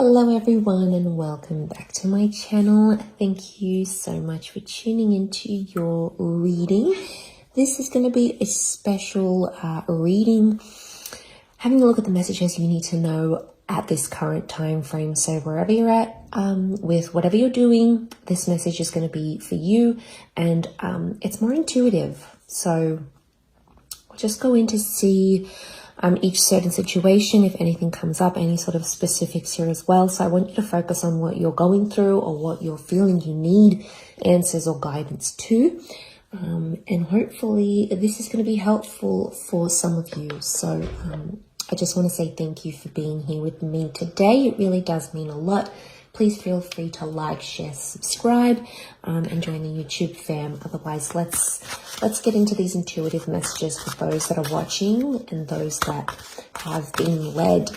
Hello everyone and welcome back to my channel. Thank you so much for tuning into your reading. This is going to be a special reading, having a look at the messages you need to know at this current time frame. So wherever you're at with whatever you're doing, this message is going to be for you, and it's more intuitive. So we'll just go in to see each certain situation, if anything comes up, any sort of specifics here as well. So I want you to focus on what you're going through or what you're feeling you need answers or guidance to. And hopefully this is going to be helpful for some of you. So I just want to say thank you for being here with me today. It really does mean a lot. Please feel free to like, share, subscribe, and join the YouTube fam. Otherwise, let's get into these intuitive messages for those that are watching and those that have been led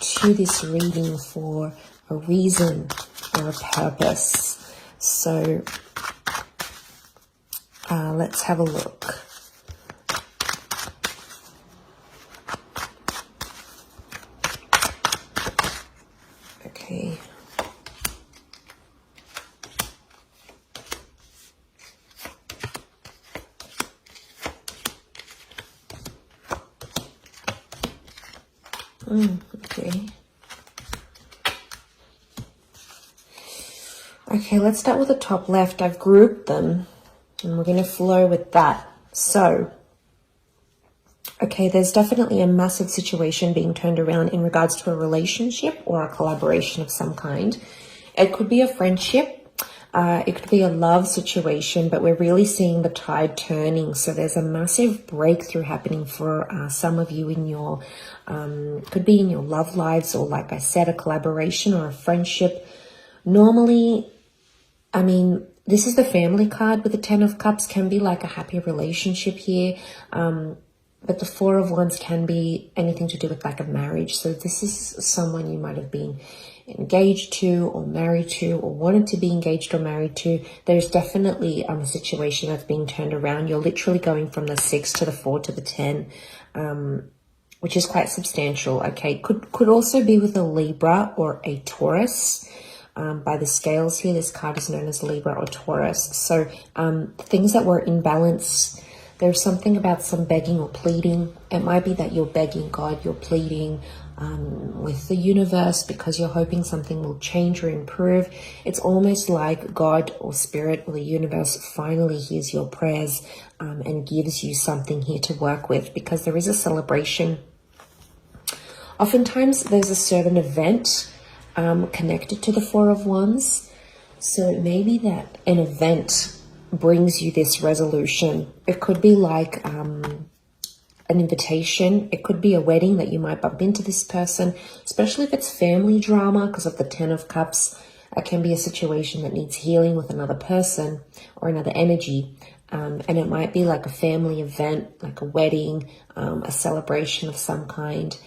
to this reading for a reason or a purpose. So let's have a look. Okay. Okay, let's start with the top left. I've grouped them and we're going to flow with that. So, okay, there's definitely a massive situation being turned around in regards to a relationship or a collaboration of some kind. It could be a friendship. It could be a love situation, but we're really seeing the tide turning. So there's a massive breakthrough happening for some of you in your, could be in your love lives, or like I said, a collaboration or a friendship. Normally, I mean, this is the family card with the 10 of Cups, can be like a happy relationship here. But the 4 of Wands can be anything to do with like a marriage. So this is someone you might have been engaged to or married to or wanted to be engaged or married to. There's definitely a situation that's being turned around. You're literally going from the 6 to the 4 to the 10, which is quite substantial. Okay, could also be with a Libra or a Taurus. By the scales here, this card is known as Libra or Taurus. So things that were in balance. There's something about some begging or pleading. It might be that you're begging God, you're pleading with the universe because you're hoping something will change or improve. It's almost like God or Spirit or the universe finally hears your prayers and gives you something here to work with, because there is a celebration. Oftentimes there's a certain event connected to the 4 of Wands. So it may be that an event brings you this resolution. It could be like an invitation. It could be a wedding that you might bump into this person, especially if it's family drama because of the 10 of Cups. It can be a situation that needs healing with another person or another energy. And it might be like a family event, like a wedding, a celebration of some kind,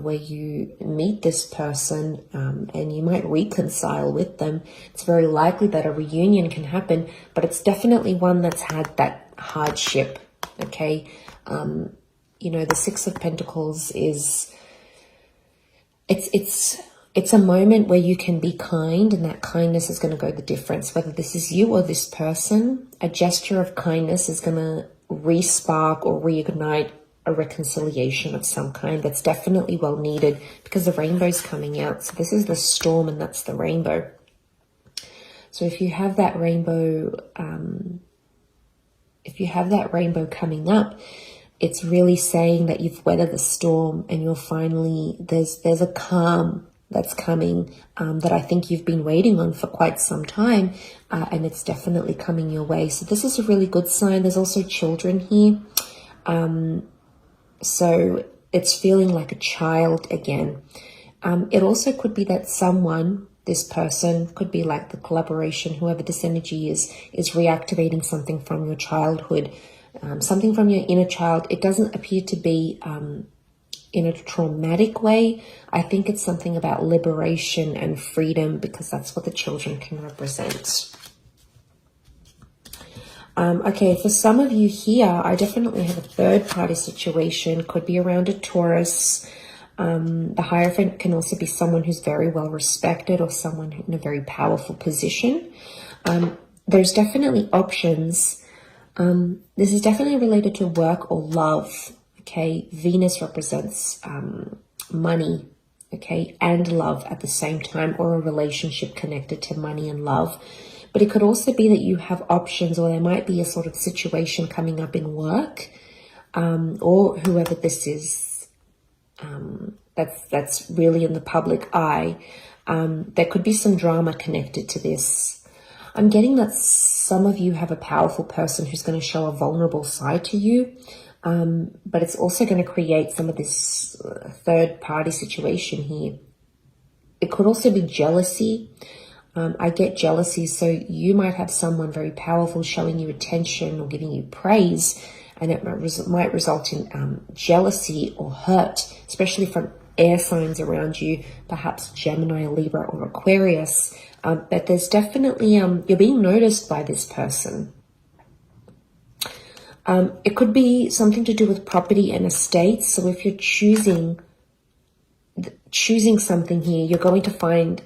where you meet this person and you might reconcile with them. It's very likely that a reunion can happen, but it's definitely one that's had that hardship, okay? You know, the 6 of Pentacles is, it's a moment where you can be kind, and that kindness is going to go the difference. Whether this is you or this person, a gesture of kindness is going to re-spark or reignite a reconciliation of some kind that's definitely well needed, because the rainbow's coming out. So this is the storm and that's the rainbow. So if you have that rainbow, coming up, it's really saying that you've weathered the storm and you're finally, there's a calm that's coming that I think you've been waiting on for quite some time, and it's definitely coming your way. So this is a really good sign. There's also children here. So it's feeling like a child again. It also could be that someone, this person, could be like the collaboration, whoever this energy is reactivating something from your childhood, something from your inner child. It doesn't appear to be in a traumatic way. I think it's something about liberation and freedom, because that's what the children can represent. Okay, for some of you here, I definitely have a third party situation. Could be around a Taurus. The Hierophant can also be someone who's very well respected or someone in a very powerful position. There's definitely options. This is definitely related to work or love. Okay, Venus represents money, okay, and love at the same time, or a relationship connected to money and love. But it could also be that you have options, or there might be a sort of situation coming up in work, or whoever this is, that's really in the public eye. There could be some drama connected to this. I'm getting that some of you have a powerful person who's going to show a vulnerable side to you. But it's also going to create some of this third party situation here. It could also be jealousy. I get jealousy. So you might have someone very powerful showing you attention or giving you praise, and it might result in jealousy or hurt, especially from air signs around you, perhaps Gemini, Libra, or Aquarius. But there's definitely, you're being noticed by this person. It could be something to do with property and estates. So if you're choosing something here, you're going to find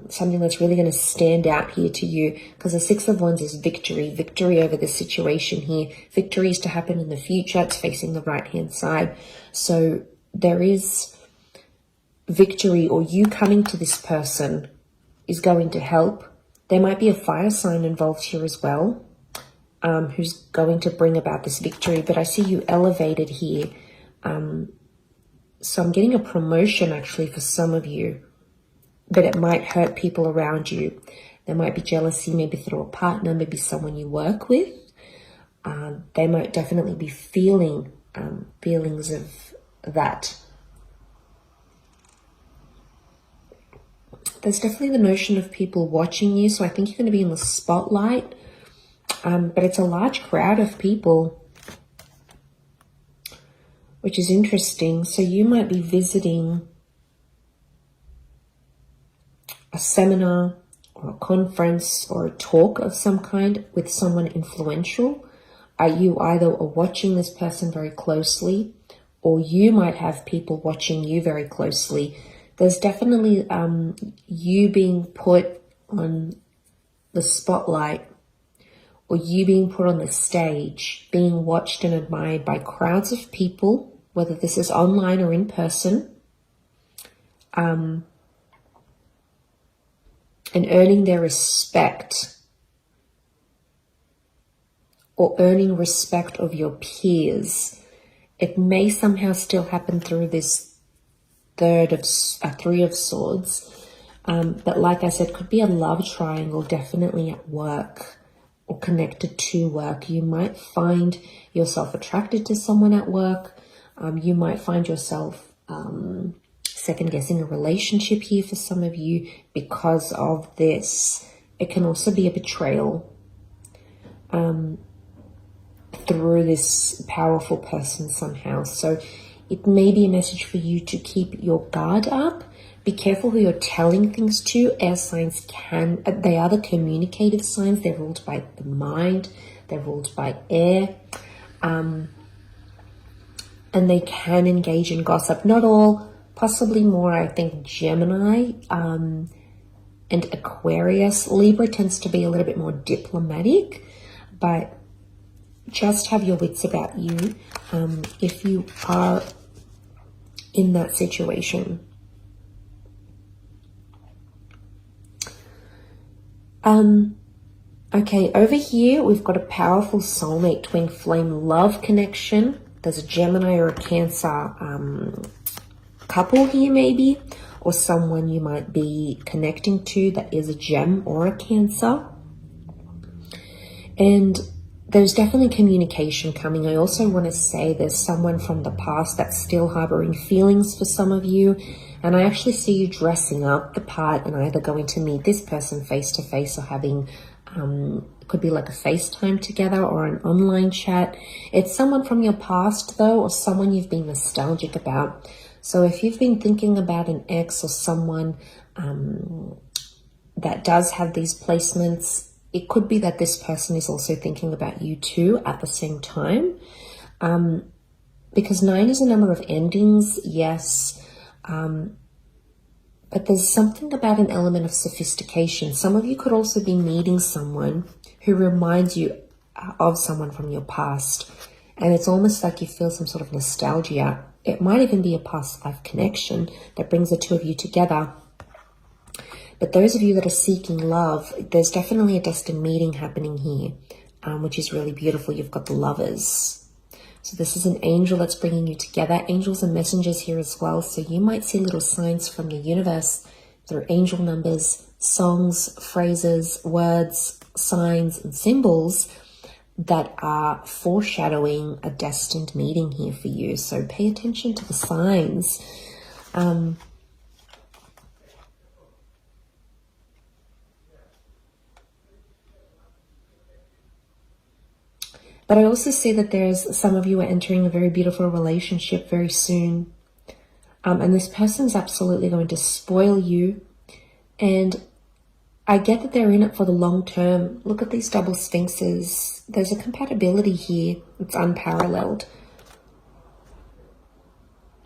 something that's really going to stand out here to you, because the Six of Wands is victory over this situation here. Victory is to happen in the future. It's facing the right-hand side. So there is victory, or you coming to this person is going to help. There might be a fire sign involved here as well, who's going to bring about this victory. But I see you elevated here. So I'm getting a promotion actually for some of you, but it might hurt people around you. There might be jealousy, maybe through a partner, maybe someone you work with. They might definitely be feeling feelings of that. There's definitely the notion of people watching you. So I think you're going to be in the spotlight. But it's a large crowd of people, which is interesting. So you might be visiting a seminar or a conference or a talk of some kind with someone influential. You either are watching this person very closely, or you might have people watching you very closely. There's definitely you being put on the spotlight, or you being put on the stage, being watched and admired by crowds of people, whether this is online or in person, and earning their respect, or earning respect of your peers. It may somehow still happen through this Three of Swords, but like I said, could be a love triangle, definitely at work or connected to work. You might find yourself attracted to someone at work. You might find yourself second guessing a relationship here for some of you because of this. It can also be a betrayal through this powerful person somehow. So it may be a message for you to keep your guard up. Be careful who you're telling things to. Air signs they are the communicative signs. They're ruled by the mind. They're ruled by air. And they can engage in gossip. Not all, possibly more, I think, Gemini and Aquarius. Libra tends to be a little bit more diplomatic, but just have your wits about you if you are in that situation. Okay, over here we've got a powerful soulmate twin flame love connection. There's a Gemini or a Cancer couple here maybe, or someone you might be connecting to that is a Gem or a Cancer. And there's definitely communication coming. I also want to say there's someone from the past that's still harboring feelings for some of you. And I actually see you dressing up the part and either going to meet this person face to face or having, it could be like a FaceTime together or an online chat. It's someone from your past though, or someone you've been nostalgic about. So if you've been thinking about an ex or someone that does have these placements, it could be that this person is also thinking about you too at the same time. Because 9 is a number of endings, yes. But there's something about an element of sophistication. Some of you could also be meeting someone who reminds you of someone from your past. And it's almost like you feel some sort of nostalgia. It might even be a past life connection that brings the two of you together. But those of you that are seeking love, there's definitely a destined meeting happening here, which is really beautiful. You've got the lovers. So this is an angel that's bringing you together. Angels and messengers here as well. So you might see little signs from the universe through angel numbers, songs, phrases, words, signs, and symbols that are foreshadowing a destined meeting here for you. So pay attention to the signs. But I also see that there's some of you are entering a very beautiful relationship very soon. And this person's absolutely going to spoil you. And I get that they're in it for the long term. Look at these double sphinxes. There's a compatibility here. It's unparalleled.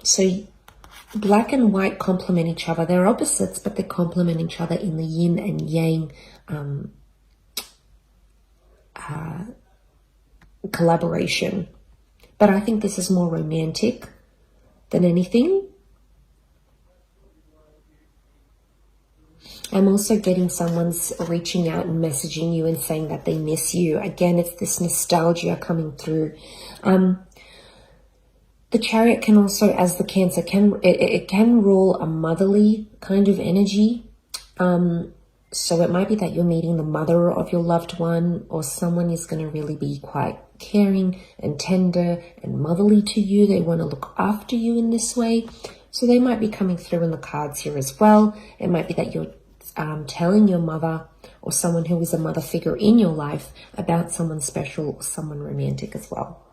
So black and white complement each other. They're opposites, but they complement each other in the yin and yang collaboration. But I think this is more romantic than anything. I'm also getting someone's reaching out and messaging you and saying that they miss you. Again, it's this nostalgia coming through. The Chariot can also, as the Cancer, it can rule a motherly kind of energy. So it might be that you're meeting the mother of your loved one, or someone is going to really be quite caring and tender and motherly to you. They want to look after you in this way. So they might be coming through in the cards here as well. It might be that you're telling your mother or someone who is a mother figure in your life about someone special or someone romantic as well.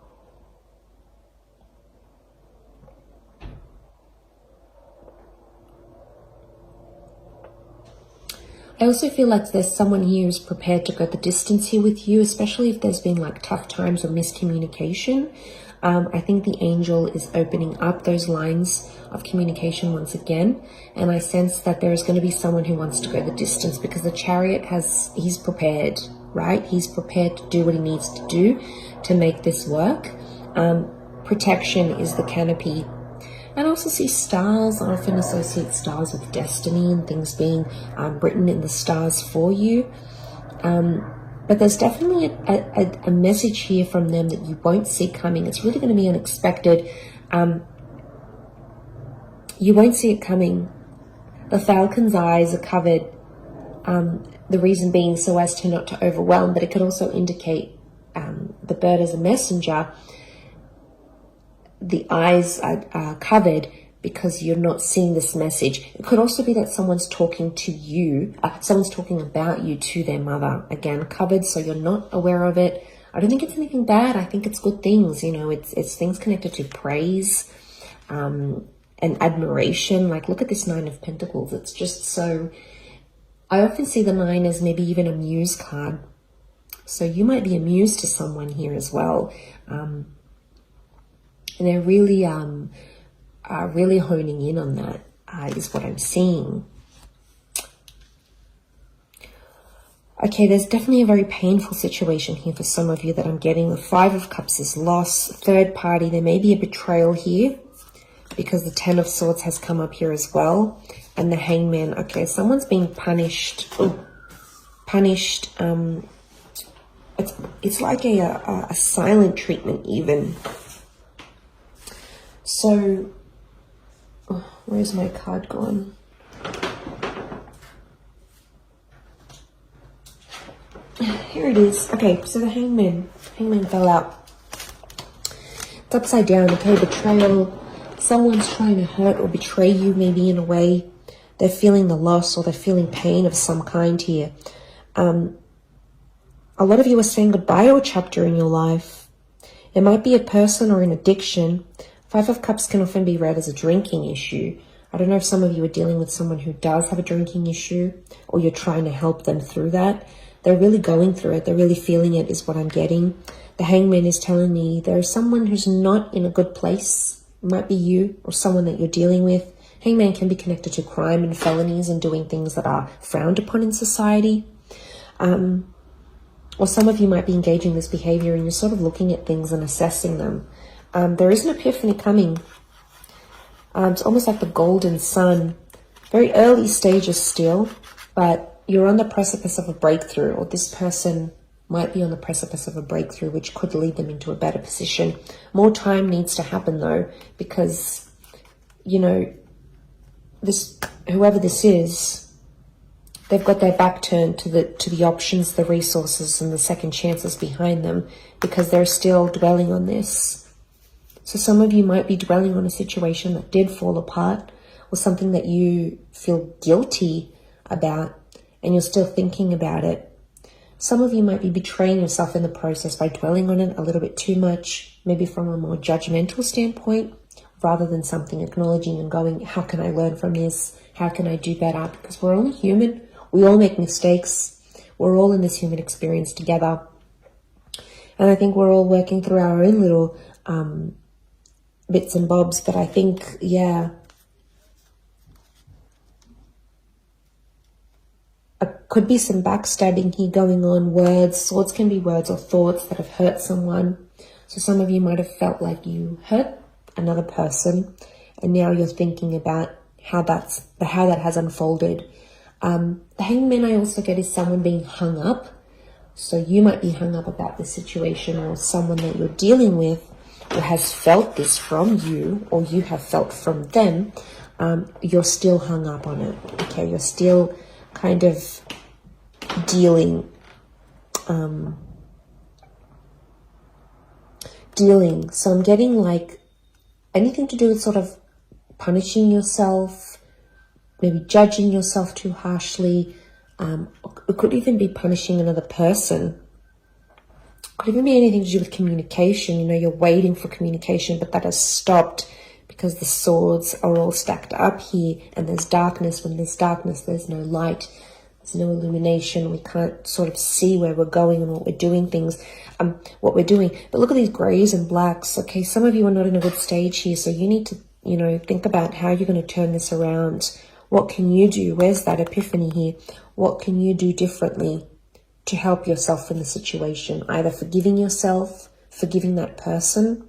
I also feel like there's someone here who's prepared to go the distance here with you, especially if there's been like tough times or miscommunication. I think the angel is opening up those lines of communication once again. And I sense that there is going to be someone who wants to go the distance, because the Chariot he's prepared, right? He's prepared to do what he needs to do to make this work. Protection is the canopy. And I also see stars. I often associate stars with destiny and things being written in the stars for you. But there's definitely a message here from them that you won't see coming. It's really going to be unexpected. You won't see it coming. The falcon's eyes are covered. The reason being so as to not to overwhelm, but it could also indicate the bird as a messenger. The eyes are covered because you're not seeing this message. It could also be that someone's talking to you, someone's talking about you to their mother. Again, covered, so you're not aware of it. I don't think it's anything bad. I think it's good things. You know, it's things connected to praise and admiration. Like, look at this Nine of Pentacles. It's just so... I often see the 9 as maybe even a muse card. So you might be a muse to someone here as well. And they're really honing in on that, is what I'm seeing. Okay, there's definitely a very painful situation here for some of you that I'm getting. The 5 of Cups is loss, third party. There may be a betrayal here because the 10 of Swords has come up here as well. And the Hangman. Okay, someone's being punished. Punished. It's like a silent treatment even. So, where's my card gone? Here it is. Okay, so the Hangman fell out. It's upside down. Okay, betrayal. Someone's trying to hurt or betray you, maybe in a way. They're feeling the loss or they're feeling pain of some kind here. A lot of you are saying goodbye to a chapter in your life. It might be a person or an addiction. 5 of Cups can often be read as a drinking issue. I don't know if some of you are dealing with someone who does have a drinking issue, or you're trying to help them through that. They're really going through it. They're really feeling it is what I'm getting. The Hangman is telling me there's someone who's not in a good place. It might be you or someone that you're dealing with Hangman can be connected to crime and felonies and doing things that are frowned upon in society. Or some of you might be engaging this behavior and you're sort of looking at things and assessing them. There is an epiphany coming. It's almost like the golden sun. Very early stages still, but you're on the precipice of a breakthrough, or this person might be on the precipice of a breakthrough, which could lead them into a better position. More time needs to happen though, because, you know, whoever this is, they've got their back turned to the options, the resources, and the second chances behind them, because they're still dwelling on this. So some of you might be dwelling on a situation that did fall apart, or something that you feel guilty about, and you're still thinking about it. Some of you might be betraying yourself in the process by dwelling on it a little bit too much, maybe from a more judgmental standpoint, rather than something acknowledging and going, how can I learn from this? How can I do better? Because we're only human. We all make mistakes. We're all in this human experience together. And I think we're all working through our own little bits and bobs. But I think, yeah, could be some backstabbing here going on. Words, swords can be words or thoughts that have hurt someone. So some of you might have felt like you hurt another person, and now you're thinking about how that has unfolded. The hangman I also get is someone being hung up. So you might be hung up about the situation, or someone that you're dealing with or has felt this from you, or you have felt from them. You're still hung up on it. Okay, you're still kind of dealing. So I'm getting like anything to do with sort of punishing yourself, maybe judging yourself too harshly. It could even be punishing another person. It could even be anything to do with communication. You know, you're waiting for communication, but that has stopped because the swords are all stacked up here, and there's darkness. When there's darkness, there's no light. There's no illumination. We can't sort of see where we're going and what we're doing what we're doing. But look at these grays and blacks. Okay, some of you are not in a good stage here, so you need to, you know, think about how you're going to turn this around. What can you do? Where's that epiphany here? What can you do differently to help yourself in the situation? Either forgiving yourself, forgiving that person,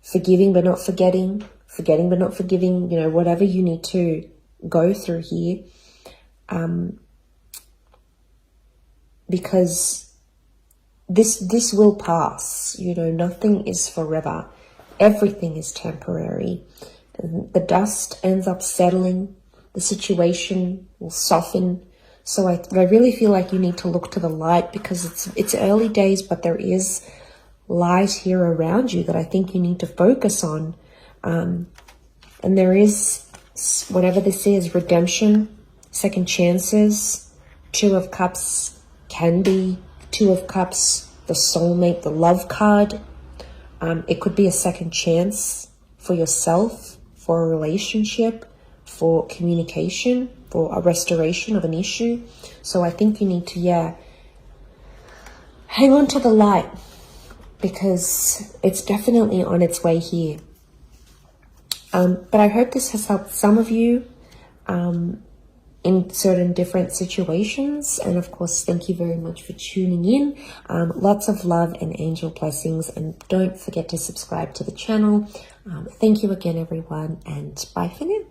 forgiving but not forgetting, forgetting but not forgiving, you know, whatever you need to go through here. Because this will pass, you know, nothing is forever. Everything is temporary. And the dust ends up settling. The situation will soften. So I really feel like you need to look to the light, because it's early days, but there is light here around you that I think you need to focus on. And there is, whatever this is, redemption, second chances. Two of Cups can be Two of Cups, the soulmate, the love card. It could be a second chance for yourself, for a relationship, for communication, for a restoration of an issue. So I think you need to, hang on to the light, because it's definitely on its way here. But I hope this has helped some of you in certain different situations. And of course, thank you very much for tuning in. Lots of love and angel blessings. And don't forget to subscribe to the channel. Thank you again, everyone. And bye for now.